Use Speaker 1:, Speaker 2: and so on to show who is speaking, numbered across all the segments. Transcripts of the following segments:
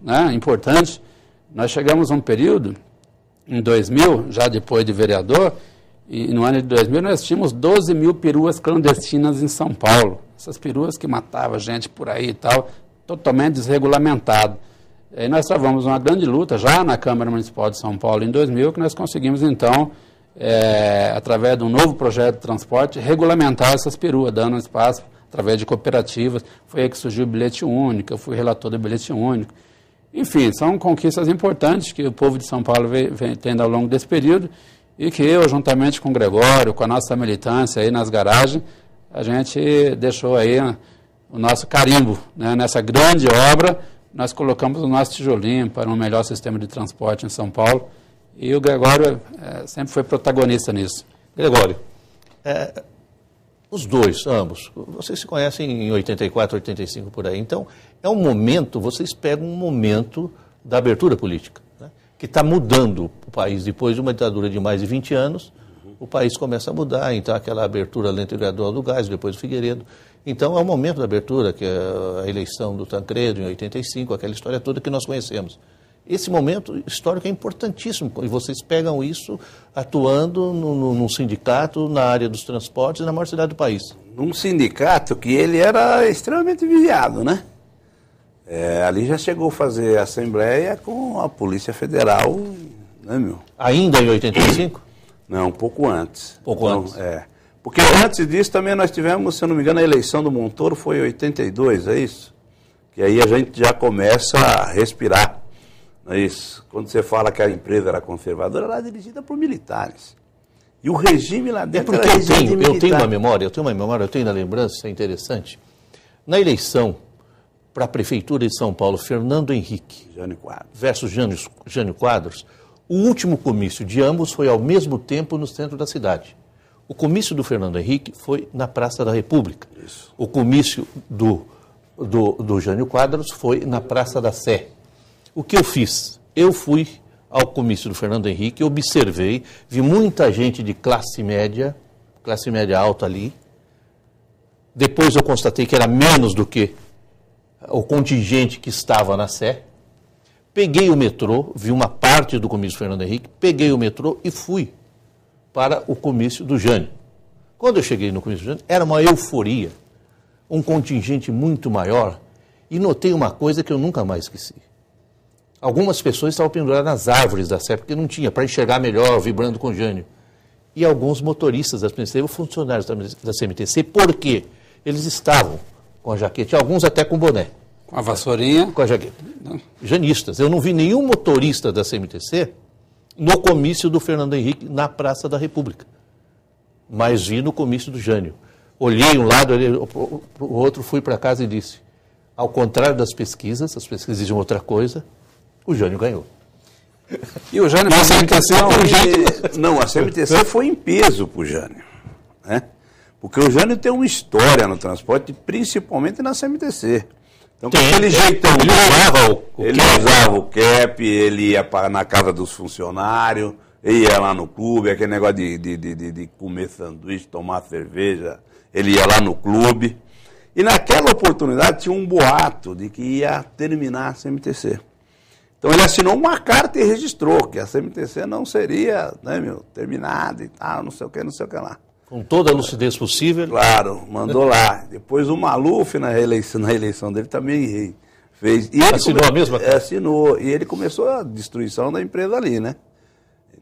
Speaker 1: né, importante. Nós chegamos a um período, em 2000, já depois de vereador, e no ano de 2000 nós tínhamos 12 mil peruas clandestinas em São Paulo. Essas peruas que matavam gente por aí e tal, totalmente desregulamentado. E nós travamos uma grande luta já na Câmara Municipal de São Paulo em 2000, que nós conseguimos então, através de um novo projeto de transporte, regulamentar essas peruas, dando espaço através de cooperativas. Foi aí que surgiu o bilhete único, eu fui relator do bilhete único. Enfim, são conquistas importantes que o povo de São Paulo vem tendo ao longo desse período e que eu, juntamente com o Gregório, com a nossa militância aí nas garagens, a gente deixou aí o nosso carimbo, né? Nessa grande obra. Nós colocamos o nosso tijolinho para um melhor sistema de transporte em São Paulo e o Gregório sempre foi protagonista nisso.
Speaker 2: Gregório, os dois, ambos, vocês se conhecem em 84, 85 por aí, então é um momento, vocês pegam um momento da abertura política, né, que está mudando o país. Depois de uma ditadura de mais de 20 anos, o país começa a mudar, então aquela abertura lenta e gradual do Geisel, depois do Figueiredo. Então é o momento da abertura, que é a eleição do Tancredo em 85, aquela história toda que nós conhecemos. Esse momento histórico é importantíssimo, e vocês pegam isso atuando num sindicato, na área dos transportes, na maior cidade do país.
Speaker 3: Num sindicato que ele era extremamente vigiado, né? Ali já chegou a fazer assembleia com a Polícia Federal, né, meu?
Speaker 2: Ainda em 85?
Speaker 3: Não, um pouco antes.
Speaker 2: Pouco antes.
Speaker 3: Porque antes disso também nós tivemos, se eu não me engano, a eleição do Montoro foi em 82, é isso? Que aí a gente já começa a respirar. Não é isso? Quando você fala que a empresa era conservadora, ela era dirigida por militares. E o regime lá dentro
Speaker 2: porque
Speaker 3: era regime militar.
Speaker 2: eu tenho uma memória, eu tenho na lembrança, isso é interessante. Na eleição para a Prefeitura de São Paulo, Fernando Henrique
Speaker 3: Jânio Quadros
Speaker 2: versus Jânio Quadros, o último comício de ambos foi ao mesmo tempo no centro da cidade. O comício do Fernando Henrique foi na Praça da República.
Speaker 3: Isso.
Speaker 2: O comício do Jânio Quadros foi na Praça da Sé. O que eu fiz? Eu fui ao comício do Fernando Henrique, observei, vi muita gente de classe média alta ali. Depois eu constatei que era menos do que o contingente que estava na Sé. Peguei o metrô, vi uma parte do comício do Fernando Henrique, peguei o metrô e fui para o comício do Jânio. Quando eu cheguei no comício do Jânio, era uma euforia, um contingente muito maior, e notei uma coisa que eu nunca mais esqueci. Algumas pessoas estavam penduradas nas árvores da Sé, porque não tinha, para enxergar melhor, vibrando com o Jânio. E alguns motoristas da CMTC, funcionários da CMTC, por quê? Eles estavam com a jaqueta, alguns até com boné.
Speaker 1: Com a vassourinha.
Speaker 2: Com a jaqueta. Janistas. Eu não vi nenhum motorista da CMTC no comício do Fernando Henrique na Praça da República. Mas vi no comício do Jânio. Olhei um lado, olhei o outro, fui para casa e disse, ao contrário das pesquisas, as pesquisas diziam outra coisa, o Jânio ganhou.
Speaker 1: E o Jânio...
Speaker 3: Não, a CMTC foi em peso para o Jânio, né? Porque o Jânio tem uma história no transporte, principalmente na CMTC. Então, com aquele jeitão, ele usava o cap, ele ia na casa dos funcionários, ele ia lá no clube, aquele negócio de comer sanduíche, tomar cerveja, ele ia lá no clube. E naquela oportunidade tinha um boato de que ia terminar a CMTC. Então ele assinou uma carta e registrou que a CMTC não seria, né, terminada e tal, não sei o que lá.
Speaker 2: Com toda a lucidez possível.
Speaker 3: Claro, mandou lá. Depois o Maluf, na eleição dele, também fez. E
Speaker 2: assinou a mesma coisa?
Speaker 3: Assinou. E ele começou a destruição da empresa ali, né?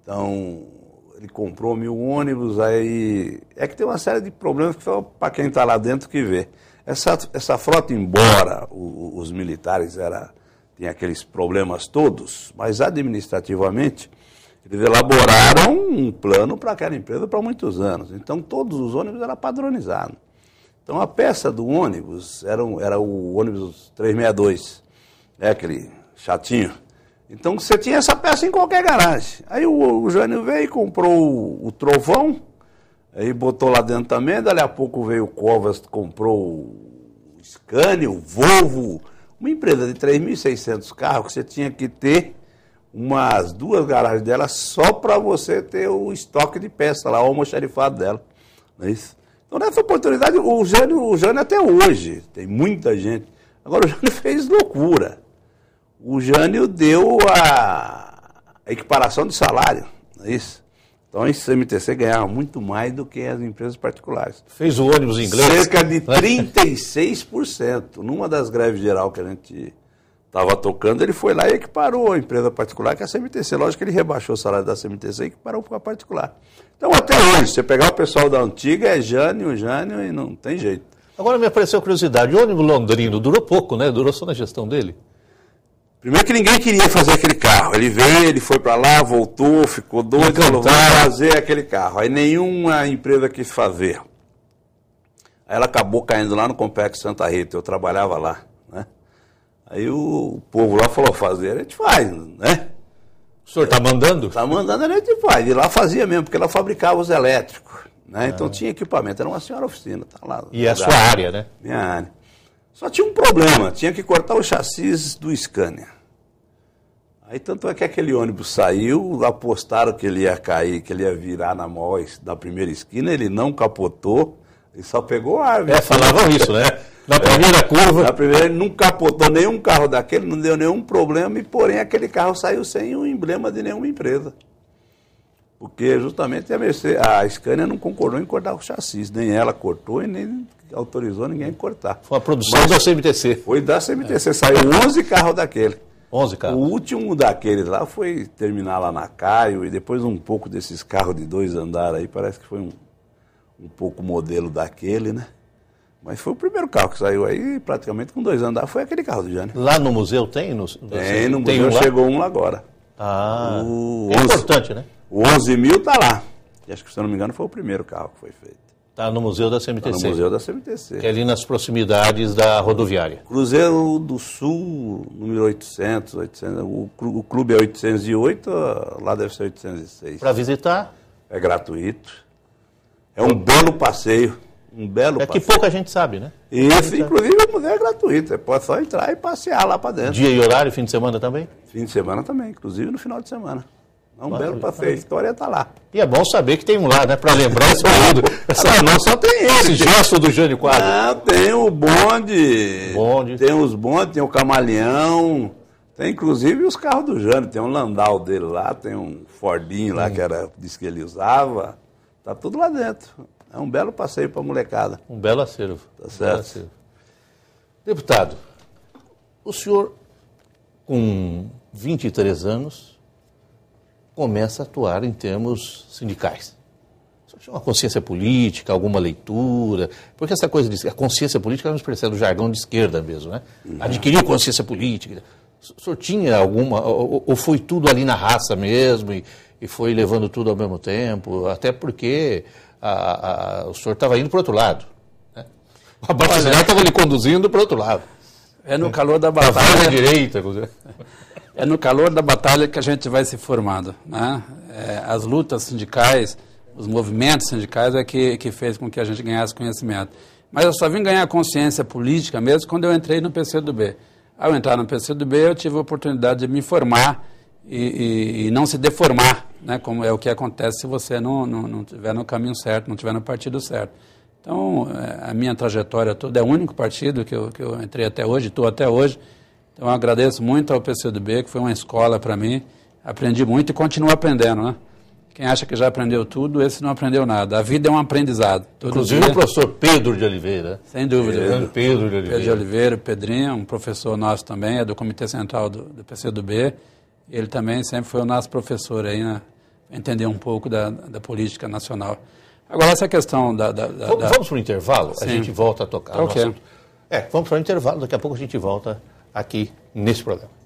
Speaker 3: Então, ele comprou 1.000 ônibus, aí... É que tem uma série de problemas que só para quem está lá dentro que vê. Essa frota, embora os militares tinham aqueles problemas todos, mas administrativamente... Eles elaboraram um plano para aquela empresa para muitos anos. Então, todos os ônibus eram padronizados. Então, a peça do ônibus era o ônibus 362, né, aquele chatinho. Então, você tinha essa peça em qualquer garagem. Aí o Jânio veio e comprou o Trovão, aí botou lá dentro também. Dali a pouco veio o Covas, comprou o Scania, o Volvo, uma empresa de 3.600 carros que você tinha que ter umas 2 garagens dela só para você ter o estoque de peça lá, o almoxarifado dela. Não é isso? Então, nessa oportunidade, o Jânio até hoje, tem muita gente. Agora, o Jânio fez loucura. o Jânio deu a equiparação de salário, não é isso? Então, a CMTC ganhava muito mais do que as empresas particulares.
Speaker 2: Fez o ônibus em inglês?
Speaker 3: Cerca de 36%. Numa das greves geral que a gente estava tocando, ele foi lá e equiparou a empresa particular com a CMTC. Lógico que ele rebaixou o salário da CMTC e equiparou com a particular. Então, até hoje, você pegar o pessoal da antiga, é Jânio, e não tem jeito.
Speaker 2: Agora me apareceu curiosidade, o ônibus londrino durou pouco, né? Durou só na gestão dele?
Speaker 3: Primeiro que ninguém queria fazer aquele carro. Ele veio, ele foi para lá, voltou, ficou doido, falou, vamos fazer aquele carro. Aí nenhuma empresa quis fazer. Aí ela acabou caindo lá no Complexo Santa Rita, eu trabalhava lá, né? Aí o povo lá falou, fazer, a gente faz, né?
Speaker 2: O senhor está mandando?
Speaker 3: Está mandando, a gente faz. E lá fazia mesmo, porque ela fabricava os elétricos, né? Então tinha equipamento, era uma senhora oficina. Tá lá,
Speaker 2: e é a sua área, né?
Speaker 3: Minha área. Só tinha um problema, tinha que cortar o chassis do Scania. Aí tanto é que aquele ônibus saiu, apostaram que ele ia cair, que ele ia virar na Mois da primeira esquina, ele não capotou, ele só pegou ar.
Speaker 2: Falavam isso, né? Na primeira curva.
Speaker 3: Na primeira ele não capotou nenhum carro daquele, não deu nenhum problema, e porém aquele carro saiu sem o emblema de nenhuma empresa. Porque justamente a Scania não concordou em cortar o chassis, nem ela cortou e nem autorizou ninguém a cortar.
Speaker 2: Foi a produção da CMTC.
Speaker 3: Foi da CMTC, saiu 11 carros daquele.
Speaker 2: 11 carros.
Speaker 3: O último daqueles lá foi terminar lá na Caio, e depois um pouco desses carros de 2 andares aí, parece que foi um pouco modelo daquele, né? Mas foi o primeiro carro que saiu aí, praticamente com 2 andares, foi aquele carro do Jânio.
Speaker 2: Lá no museu tem? No
Speaker 3: museu
Speaker 2: um
Speaker 3: chegou um lá agora.
Speaker 2: Ah, é importante, né?
Speaker 3: O 11.000 tá lá. E acho que, se eu não me engano, foi o primeiro carro que foi feito.
Speaker 2: Está no Museu da CMTC.
Speaker 3: Tá no Museu da CMTC.
Speaker 2: Que é ali nas proximidades da rodoviária.
Speaker 3: Cruzeiro do Sul, número 800. O clube é 808, lá deve ser 806.
Speaker 2: Para visitar?
Speaker 3: É gratuito. É um belo passeio. Um belo passeio.
Speaker 2: Que pouca gente sabe, né?
Speaker 3: Isso, inclusive o museu é gratuito. Você pode só entrar e passear lá para dentro.
Speaker 2: Dia e horário, fim de semana também?
Speaker 3: Fim de semana também, inclusive no final de semana. É um belo passeio, a história está lá.
Speaker 2: E é bom saber que tem um lá, né? Para lembrar esse período.
Speaker 3: Não só tem ele.
Speaker 2: Esse gesto do Jânio Quadros.
Speaker 3: Não, tem o bonde. Tem os bondes, tem o camaleão. Tem inclusive os carros do Jânio. Tem um Landau dele lá, tem um Fordinho lá que disse que ele usava. Está tudo lá dentro. É um belo passeio para a molecada.
Speaker 2: Um belo acervo.
Speaker 3: Tá certo.
Speaker 2: Deputado, o senhor, com 23 anos, começa a atuar em termos sindicais. O senhor tinha uma consciência política, alguma leitura? Porque essa coisa de a consciência política é uma expressão do jargão de esquerda mesmo, né? Adquirir consciência política. O senhor tinha alguma, ou foi tudo ali na raça mesmo e foi levando tudo ao mesmo tempo? Até porque o senhor estava indo para o outro lado. Né? O Abaixo-Assinado estava lhe conduzindo para o outro lado.
Speaker 1: É no calor da batalha.
Speaker 2: A direita.
Speaker 1: É no calor da batalha que a gente vai se formando. Né? As lutas sindicais, os movimentos sindicais é que fez com que a gente ganhasse conhecimento. Mas eu só vim ganhar consciência política mesmo quando eu entrei no PCdoB. Ao entrar no PCdoB, eu tive a oportunidade de me formar e não se deformar, né? Como é o que acontece se você não estiver no caminho certo, não estiver no partido certo. Então, a minha trajetória toda é o único partido que eu entrei até hoje, estou até hoje. Então, eu agradeço muito ao PCdoB, que foi uma escola para mim. Aprendi muito e continuo aprendendo, né? Quem acha que já aprendeu tudo, esse não aprendeu nada. A vida é um aprendizado.
Speaker 2: Inclusive o professor Pedro de Oliveira.
Speaker 1: Sem dúvida.
Speaker 2: Pedro de Oliveira.
Speaker 1: Pedro de Oliveira, Pedrinho, um professor nosso também, é do Comitê Central do PCdoB. Ele também sempre foi o nosso professor aí, né? Entender um pouco da política nacional. Agora, essa questão
Speaker 2: Vamos para o intervalo? Sim. A gente volta a tocar.
Speaker 1: Ok.
Speaker 2: Vamos para o intervalo, daqui a pouco a gente volta aqui nesse programa.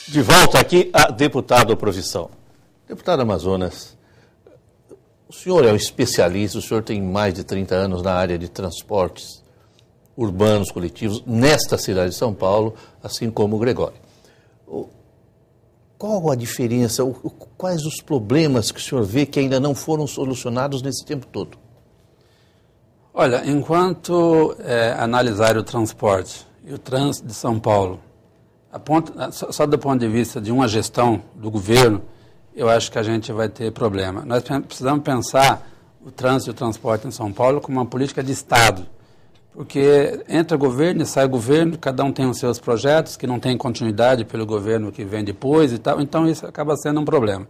Speaker 2: De volta aqui a deputado Provisão. Deputado Amazonas, o senhor é um especialista, o senhor tem mais de 30 anos na área de transportes urbanos, coletivos, nesta cidade de São Paulo, assim como o Gregório. Qual a diferença, quais os problemas que o senhor vê que ainda não foram solucionados nesse tempo todo?
Speaker 1: Olha, enquanto analisar o transporte e o trânsito de São Paulo, só do ponto de vista de uma gestão do governo, eu acho que a gente vai ter problema. Nós precisamos pensar o trânsito e o transporte em São Paulo como uma política de Estado, porque entra governo e sai governo, cada um tem os seus projetos que não tem continuidade pelo governo que vem depois e tal, então isso acaba sendo um problema.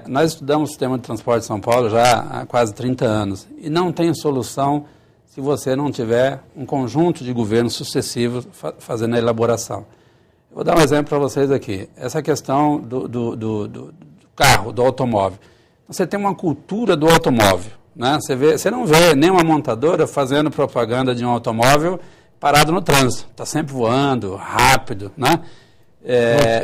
Speaker 1: Nós estudamos o sistema de transporte de São Paulo já há quase 30 anos e não tem solução se você não tiver um conjunto de governos sucessivos fazendo a elaboração. Eu vou dar um exemplo para vocês aqui. Essa questão do carro, do automóvel. Você tem uma cultura do automóvel, né? Você não vê nenhuma montadora fazendo propaganda de um automóvel parado no trânsito. Está sempre voando, rápido, né?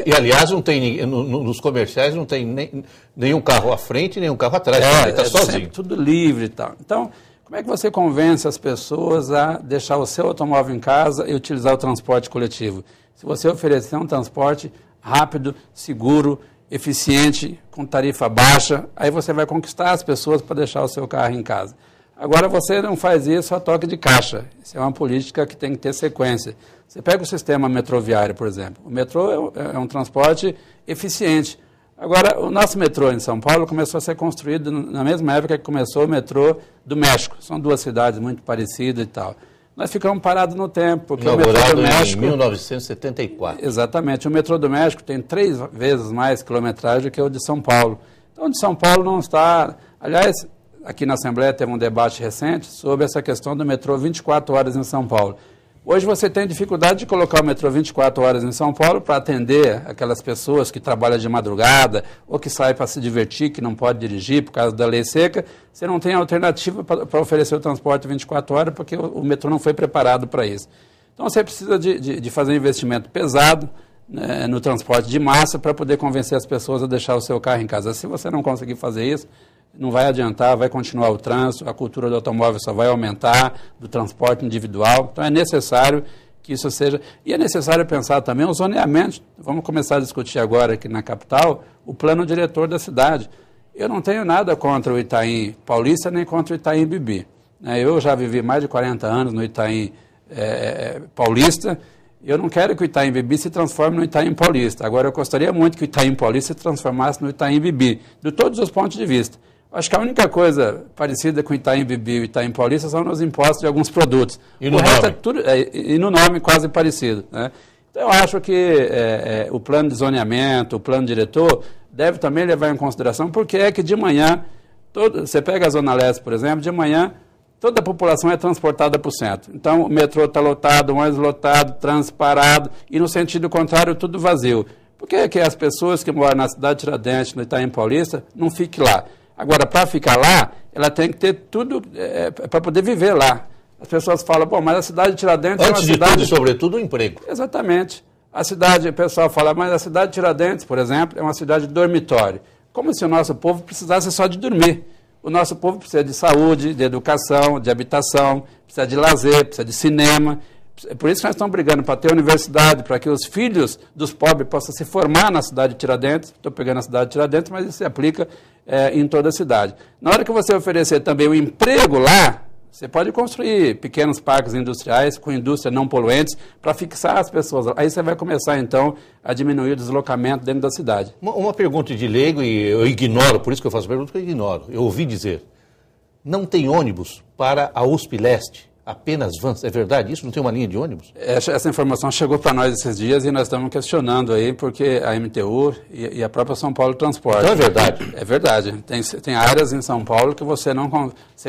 Speaker 2: E, aliás, não tem nos comerciais não tem nenhum carro à frente, nenhum carro atrás. Está sozinho.
Speaker 1: Tudo livre e tal. Então, como é que você convence as pessoas a deixar o seu automóvel em casa e utilizar o transporte coletivo? Se você oferecer um transporte rápido, seguro, eficiente, com tarifa baixa, aí você vai conquistar as pessoas para deixar o seu carro em casa. Agora, você não faz isso a toque de caixa. Isso é uma política que tem que ter sequência. Você pega o sistema metroviário, por exemplo. O metrô é um transporte eficiente. Agora, o nosso metrô em São Paulo começou a ser construído na mesma época que começou o metrô do México. São duas cidades muito parecidas e tal. Nós ficamos parados no tempo, porque o metrô do México...
Speaker 2: em 1974.
Speaker 1: Exatamente. O metrô do México tem 3 vezes mais quilometragem que o de São Paulo. Então, o de São Paulo não está... Aliás, aqui na Assembleia teve um debate recente sobre essa questão do metrô 24 horas em São Paulo. Hoje você tem dificuldade de colocar o metrô 24 horas em São Paulo para atender aquelas pessoas que trabalham de madrugada ou que saem para se divertir, que não pode dirigir por causa da lei seca. Você não tem alternativa para oferecer o transporte 24 horas porque o metrô não foi preparado para isso. Então você precisa de fazer um investimento pesado, né, no transporte de massa para poder convencer as pessoas a deixar o seu carro em casa. Se você não conseguir fazer isso, não vai adiantar, vai continuar o trânsito, a cultura do automóvel só vai aumentar, do transporte individual. Então é necessário que isso seja... E é necessário pensar também os zoneamentos. Vamos começar a discutir agora aqui na capital o plano diretor da cidade. Eu não tenho nada contra o Itaim Paulista nem contra o Itaim Bibi. Eu já vivi mais de 40 anos no Itaim Paulista. Eu não quero que o Itaim Bibi se transforme no Itaim Paulista. Agora, eu gostaria muito que o Itaim Paulista se transformasse no Itaim Bibi, de todos os pontos de vista. Acho que a única coisa parecida com o Itaim Bibi e o Itaim Paulista são nos impostos de alguns produtos.
Speaker 2: E no nome?
Speaker 1: Resto é tudo, e no nome quase parecido, né? Então, eu acho que o plano de zoneamento, o plano diretor, deve também levar em consideração porque é que de manhã, você pega a Zona Leste, por exemplo, de manhã, toda a população é transportada para o centro. Então, o metrô está lotado, o ônibus lotado, trânsito parado, e no sentido contrário, tudo vazio. Por que é que as pessoas que moram na cidade de Tiradentes, no Itaim Paulista, não fiquem lá? Agora, para ficar lá, ela tem que ter tudo para poder viver lá. As pessoas falam, bom, mas a cidade de Tiradentes é uma cidade...
Speaker 2: Antes de tudo, sobretudo, o emprego.
Speaker 1: Exatamente. O pessoal fala, mas a cidade de Tiradentes, por exemplo, é uma cidade de dormitório. Como se o nosso povo precisasse só de dormir. O nosso povo precisa de saúde, de educação, de habitação, precisa de lazer, precisa de cinema. É por isso que nós estamos brigando para ter universidade, para que os filhos dos pobres possam se formar na cidade de Tiradentes. Estou pegando a cidade de Tiradentes, mas isso se aplica em toda a cidade. Na hora que você oferecer também o emprego lá, você pode construir pequenos parques industriais com indústrias não poluentes para fixar as pessoas. Aí você vai começar, então, a diminuir o deslocamento dentro da cidade.
Speaker 2: Uma pergunta de leigo, e eu ignoro, por isso que eu faço pergunta, porque eu ignoro. Eu ouvi dizer, não tem ônibus para a USP Leste, apenas vans. É verdade isso? Não tem uma linha de ônibus?
Speaker 1: Essa informação chegou para nós esses dias e nós estamos questionando aí, porque a MTU e a própria São Paulo Transporte...
Speaker 2: Então é verdade?
Speaker 1: É verdade. Tem áreas em São Paulo que você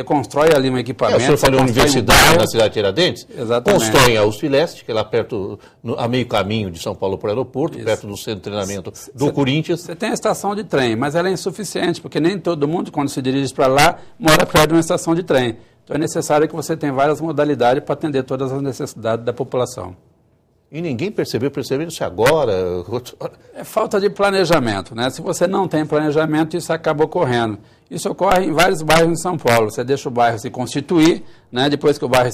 Speaker 1: constrói ali um equipamento...
Speaker 2: O senhor falou universidade na cidade de Tiradentes?
Speaker 1: Exatamente.
Speaker 2: Constrói a USP Leste, que é lá perto, a meio caminho de São Paulo para o aeroporto, isso, perto do centro de treinamento do Corinthians.
Speaker 1: Você tem a estação de trem, mas ela é insuficiente, porque nem todo mundo, quando se dirige para lá, mora perto de uma estação de trem. Então é necessário que você tenha várias modalidades para atender todas as necessidades da população.
Speaker 2: E ninguém percebeu isso agora?
Speaker 1: É falta de planejamento, né? Se você não tem planejamento, isso acaba ocorrendo. Isso ocorre em vários bairros em São Paulo. Você deixa o bairro se constituir, né? Depois que o bairro